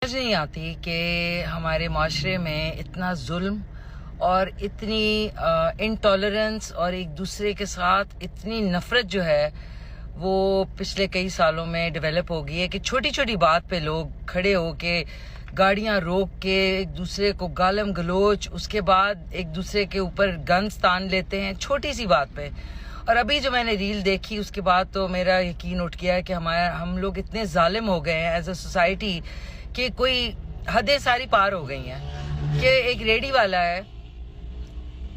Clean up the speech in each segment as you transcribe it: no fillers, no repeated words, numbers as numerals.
समझ नहीं आती कि हमारे माशरे में इतना जुल्म और इतनी इंटॉलरेंस और एक दूसरे के साथ इतनी नफरत जो है वो पिछले कई सालों में डेवलप हो गई है कि छोटी छोटी बात पे लोग खड़े हो के गाड़ियां रोक के एक दूसरे को गालम गलोच, उसके बाद एक दूसरे के ऊपर गन्स तान लेते हैं छोटी सी बात पे। और अभी जो मैंने रील देखी उसके बाद तो मेरा यकीन उठ गया कि हम लोग इतने जालिम हो गए हैं एज अ सोसाइटी कि कोई हदें सारी पार हो गई हैं। कि एक रेडी वाला है,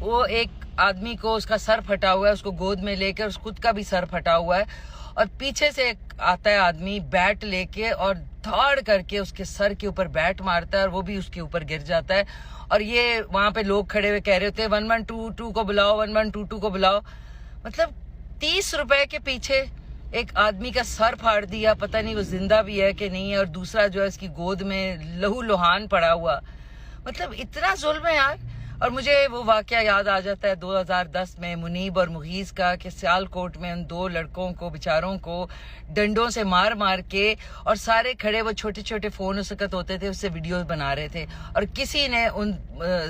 वो एक आदमी को उसका सर फटा हुआ है, उसको गोद में लेकर उस खुद का भी सर फटा हुआ है, और पीछे से आता है आदमी बैट लेके और धाड़ करके उसके सर के ऊपर बैट मारता है और वो भी उसके ऊपर गिर जाता है। और ये वहां पे लोग खड़े हुए कह रहे होते हैं 1122 को बुलाओ, 1122 को बुलाओ। मतलब 30 रुपए के पीछे एक आदमी का सर फाड़ दिया, पता नहीं वो जिंदा भी है कि नहीं है, और दूसरा जो है इसकी गोद में लहू लुहान पड़ा हुआ। मतलब इतना जुल्म है यार। और मुझे वो वाकया याद आ जाता है 2010 में मुनीब और मुगीज का, कि सियालकोट में उन दो लड़कों को बेचारों को डंडों से मार मार के, और सारे खड़े वो छोटे छोटे फोन उस वक्त होते थे उससे वीडियोस बना रहे थे, और किसी ने उन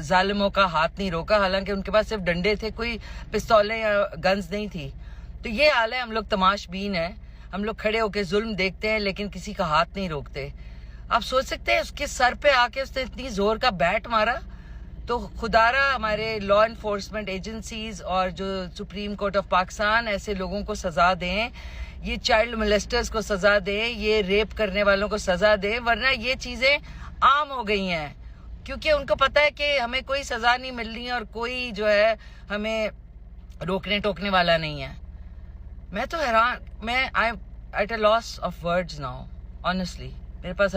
जालिमों का हाथ नहीं रोका, हालांकि उनके पास सिर्फ डंडे थे, कोई पिस्तौलें या गन्स नहीं थी। तो ये हाल है, हम लोग तमाशबीन है, हम लोग खड़े होकर जुल्म देखते हैं लेकिन किसी का हाथ नहीं रोकते। आप सोच सकते हैं उसके सर पे आके उसने इतनी जोर का बैट मारा। तो खुदारा हमारे लॉ एनफोर्समेंट एजेंसीज और जो सुप्रीम कोर्ट ऑफ पाकिस्तान ऐसे लोगों को सजा दें, ये चाइल्ड मोलेस्टर्स को सजा दें, ये रेप करने वालों को सजा दें, वरना ये चीजें आम हो गई हैं क्योंकि उनको पता है कि हमें कोई सजा नहीं मिल रही है और कोई जो है हमें रोकने टोकने वाला नहीं है। मैं तो हैरान, मैं I am at a loss of words now, honestly. मेरे पास